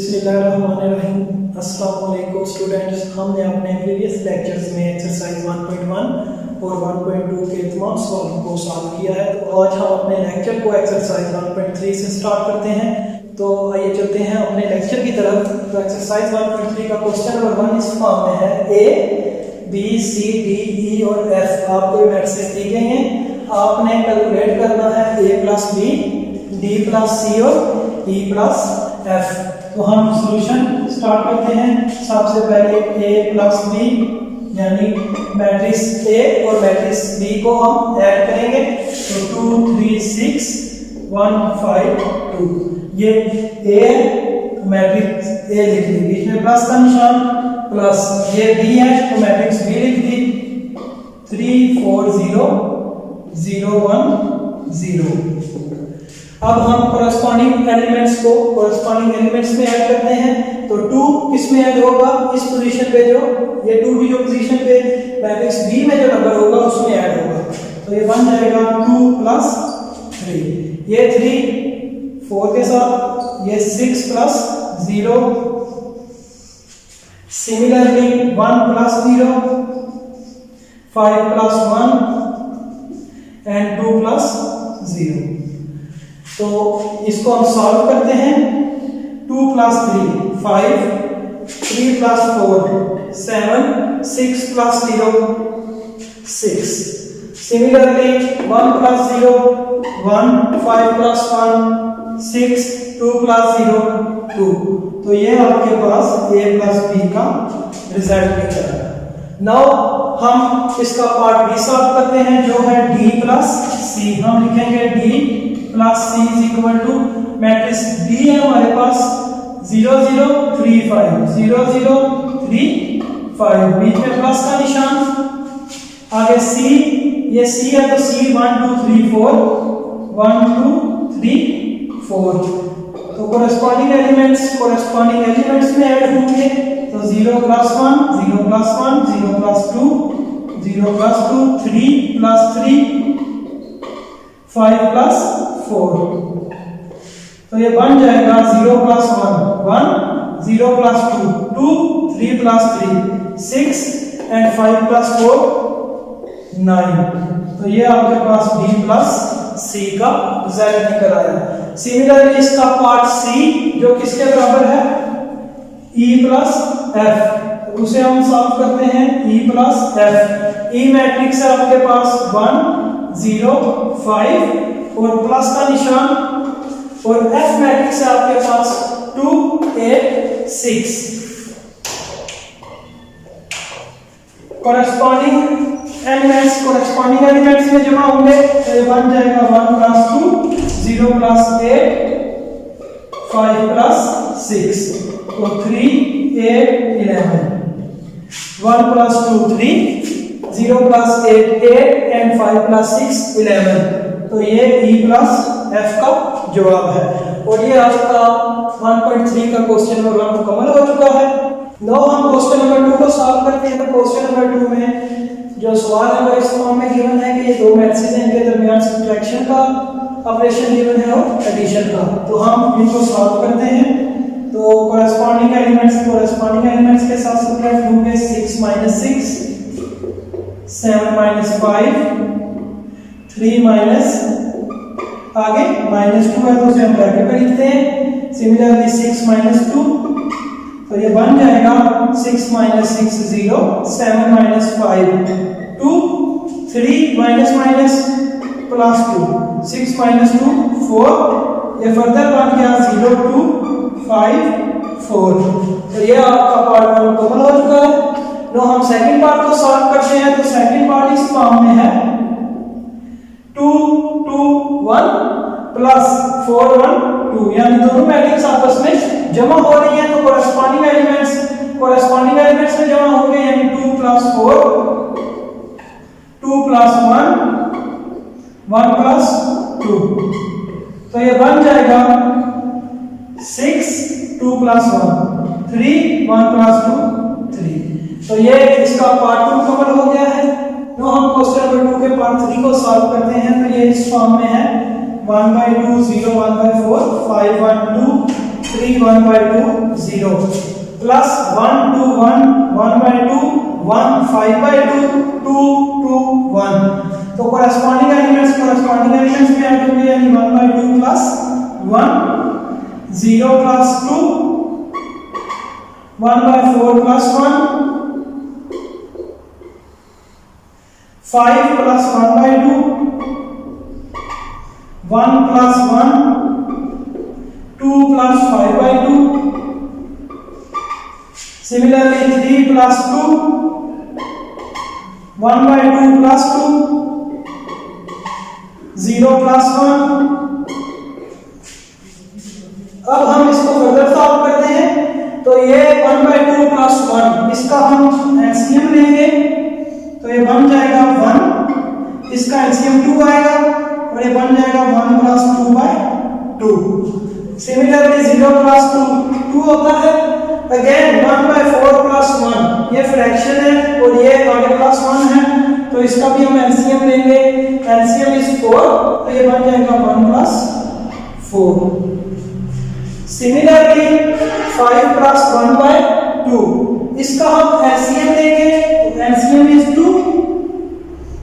बिस्मिल्लाहिर्रहमानिर्रहीम। अस्सलाम वालेकुम स्टूडेंट्स, हमने अपने प्रीवियस लेक्चर्स में एक्सरसाइज 1.1 और 1.2 के तमाम सवालों को सॉल्व किया है। तो आज हम अपने लेक्चर को एक्सरसाइज 1.3 से स्टार्ट करते हैं। तो आइए चलते हैं अपने लेक्चर की तरफ। तो एक्सरसाइज 1.3 का क्वेश्चन नंबर 1 इस फॉर्म में है। A B C D E और एफ आपको मैट्रिक्स दी गई हैं। आपने कैलकुलेट करना है ए प्लस बी, डी प्लस सी और ई प्लस एफ। तो हम सॉल्यूशन स्टार्ट करते हैं। सबसे पहले a प्लस बी यानी मैट्रिक्स A और मैट्रिक्स B को हम ऐड करेंगे। तो 2 3 6 1 5 2 ये A है, मैट्रिक्स A लिख दी, बीच में प्लस का निशान, प्लस ये B है तो मैट्रिक्स B लिख दी। 3 4 0 0 1 0। अब हम कोरेस्पॉन्डिंग एलिमेंट्स को कोरेस्पॉन्डिंग एलिमेंट्स में ऐड करते हैं। तो 2 किस में ऐड होगा? इस पोजीशन पे जो ये 2 की जो पोजीशन पे मैट्रिक्स B में जो नंबर होगा उसमें ऐड होगा। तो ये बन जाएगा 2 प्लस 3, ये 3 4 के साथ, ये 6 plus 0, similarly 1 plus 0, 5 plus 1 and 2 plus 0। तो इसको हम सॉल्व करते हैं। 2 plus 3 5, 3 plus 4 7, 6 plus 0 6। Similarly 1 plus 0 1, 5 plus 1 6, 2 plus 0 2। तो ये आपके पास a प्लस b का रिजल्ट निकला। नाउ हम इसका पार्ट b सॉल्व करते हैं जो है d प्लस c। हम लिखेंगे d plus C is equal to matrix D है हमारे पास 0 0 3 5 0 0 3 5, बीच में प्लस का निशान, आगे सी, ये सी है तो सी 1 2 3 4 1 2 3 4। तो कोरेस्पॉन्डिंग एलिमेंट्स में ऐड होंगे। तो 0 plus 1 0 plus 1 0 plus 2 0 plus 2 3 plus 3 5 plus 4। तो ये बन जाएगा 0 plus 1 1 0 plus 2 2 3 plus 3 6 and 5 plus 4 9। तो ये आपके पास B प्लस C का रिजल्ट निकल आया। सिमिलरली इसका पार्ट C जो किसके बराबर है E प्लस F, उसे हम सॉल्व करते हैं। E plus F, E matrix है आपके पास 1 0 5 और प्लस का निशान, और F मैट्रिक्स है आपके पास 2 8 6। कोरेस्पॉन्डिंग एलिमेंट्स में जमा होंगे तो ये बन जाएगा 1 प्लस 2 0 प्लस 8 5 प्लस 6। तो 3 8 11 1 प्लस 2 3 0 प्लस 8 8 एंड 5 प्लस 6 11। तो ये E प्लस F का जवाब है। और ये आपका 1.3 का क्वेश्चन नंबर 1 मुकम्मल हो चुका है। नाउ हम क्वेश्चन नंबर 2 को सॉल्व करते हैं। तो क्वेश्चन नंबर 2 में जो सवाल है वो इस फॉर्म में गिवन है कि ये दो मैट्रिसेस हैं, इनके दरमियान सब्ट्रैक्शन का ऑपरेशन गिवन है और एडिशन का। तो हम इनको सॉल्व करते हैं। तो कोरेस्पॉन्डिंग एलिमेंट्स के साथ सब्ट्रैक्ट होंगे 6 - 6 7 - 5 3 माइनस, आगे -2 है तो उसे हम ब्रैकेट में लिखते हैं। सिमिलरली 6 - 2 तो ये बन जाएगा 6 - 6 0 7 - 5 2 3 माइनस प्लस 2 6 - 2 4। ये फर्दर बन गया 0 2 5 4। तो ये आपका पार्ट 1 मुकम्मल हो चुका है। नो हम सेकंड पार्ट को सॉल्व करते हैं। तो सेकंड पार्ट इस फॉर्म में है 2 2 1 प्लस 4 1 2, यानी दोनों मैट्रिक्स आपस में जमा हो रही हैं। तो कोरेस्पॉन्डिंग एलिमेंट्स में जमा होंगे, यानी 2 प्लस 4 2 प्लस 1 1 प्लस 2। तो ये बन जाएगा 6 2 प्लस 1 3 1 प्लस 2 3। तो ये इसका पार्ट 2 मुकम्मल हो गया है। तो हम क्वेश्चन नंबर 2 के पार्ट 3 को सॉल्व करते हैं। तो ये इस फॉर्म में है 1/2 0 1/4 5 1 2 3 1 by 2 0 plus 1 2 1 1 by 2 1 5 by 2 2 2 1 तो corresponding elements में ऐड होंगे यानी 1 by 2 plus 1 0 plus 2 1 by 4 plus 1 5 plus 1 by 2 1 plus 1 2 plus 5 by 2 similarly 3 plus 2 1 by 2 plus 2 0 plus 1 अब हम इसको फर्दर सॉल्व करते हैं तो ये 1 by 2 plus 1 इसका हम एलसीएम लेंगे तो ये बन जाएगा 1 इसका एलसीएम 2 आएगा और ये बन जाएगा 1 plus 2 by 2 सिमिलरली 0 plus 2 2 होता है अगेन 1 by 4 plus 1 ये फ्रैक्शन है और ये आगे प्लस 1 है तो इसका भी हम एलसीएम लेंगे एलसीएम इज 4 तो ये बन जाएगा 1 plus 4 सिमिलरली 5 plus 1 by 2 इसका हम एलसीएम लेंगे तो एलसीएम इज 2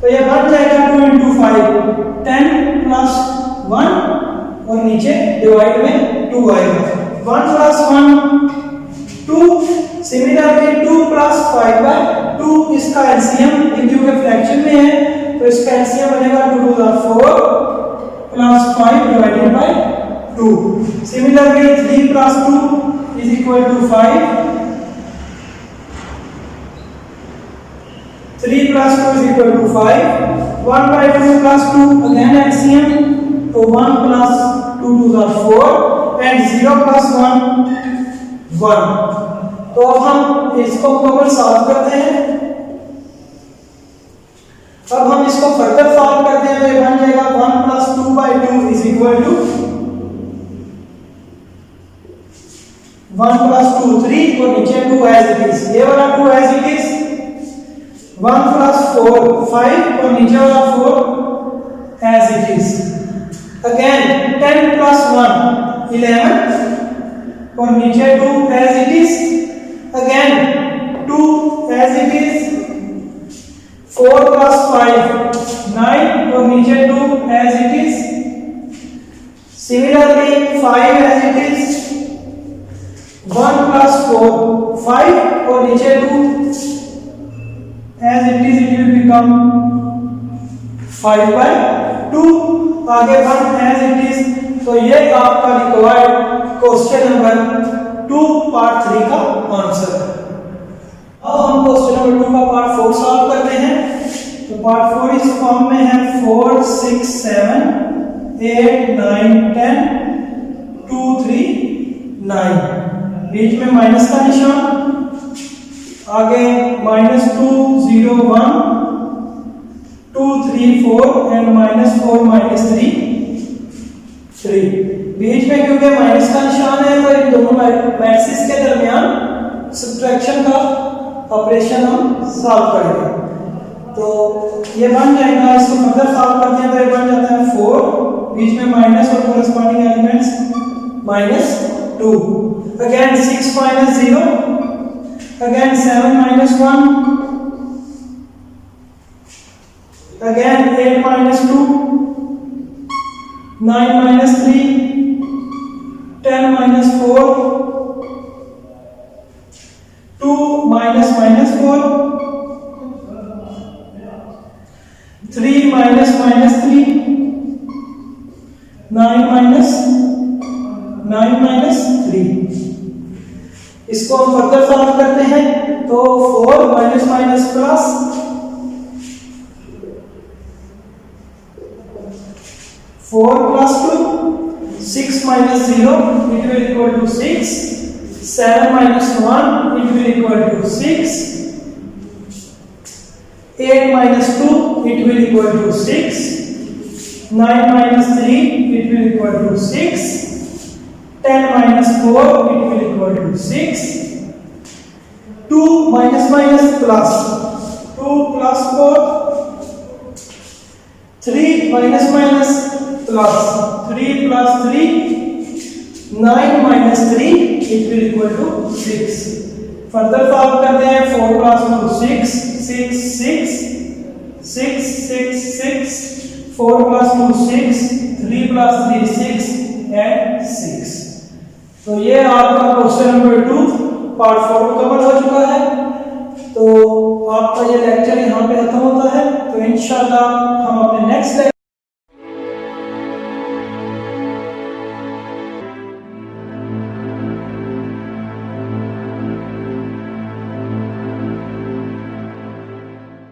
तो ये बन जाएगा 2 into 5 10 plus 1 और नीचे डिवाइड में 2 आएगा 1 plus 1 2 सिमिलरली 2 plus 5 by 2 इसका एलसीएम क्योंकि फ्रैक्शन में है तो इसका एलसीएम बनेगा 2 to the 4 plus 5 divided by 2 similarly 3 plus 2 is equal to 5 3 plus 2 is equal to 5 1 by 2 plus 2 again LCM तो 1 plus 2 to the 4 and 0 plus 1 1 तो अब हम इसको मुकम्मल सॉल्व करते हैं अब हम इसको फर्दर सॉल्व करते हैं तो ये बन जाएगा 1 plus 2 by 2 is equal to 1 plus 2 3 और नीचे 2 as it is ये वाला 2 as it is 1 plus 4 5 और नीचे वाला 4 as it is again 10 plus 1 11 और नीचे 2 as it is again 2 as it is 4 plus 5 9 और नीचे 2 as it is similarly 5 as it is 1 plus 4 5 और नीचे 2 as it is it will become 5 by 2 आगे 1 as it is तो ये आपका रिक्वायर्ड क्वेश्चन नंबर 2 पार्ट 3 का आंसर है अब हम क्वेश्चन नंबर 2 का पार्ट 4 सॉल्व करते हैं तो पार्ट 4 इस फॉर्म में है 4 6 7 8 9 10 2 3 9 बीच में माइनस का निशान आगे -2 0 1 2 3 4 एंड -4 -3 3 बीच में क्योंकि माइनस का निशान है तो इन दोनों मैट्रिक्स के दरमियान सब्ट्रैक्शन का ऑपरेशन हम सॉल्व करेंगे तो ये बन जाएगा इसको फर्दर सॉल्व करते हैं तो ये बन जाता है 4 बीच में माइनस और corresponding elements -2 again 6 minus 0 again 7 minus 1 again 8 minus 2 9 minus 3 10 minus 4 2 minus 4 3 minus 3 9 minus 3 इसको हम फर्दर सॉल्व करते हैं तो 4 minus minus plus 4 plus 2 6 minus 0 it will equal to 6 7 minus 1 it will equal to 6 8 minus 2 it will equal to 6 9 minus 3 it will equal to 6 10 minus 4 it will equal to 6 2 minus minus plus 2 plus 4 3 minus minus plus 3 plus 3 9 minus 3 it will equal to 6। Further solve करते हैं 4 plus 2 6 6 6 6 6 6 4 plus 2 6 3 plus 3 6 and 6। तो ये आपका question number 2 part 4 cover हो चुका है। तो आपका ये लेक्चर यहाँ पे खत्म होता है। तो इंशाल्लाह हम अपने नेक्स्ट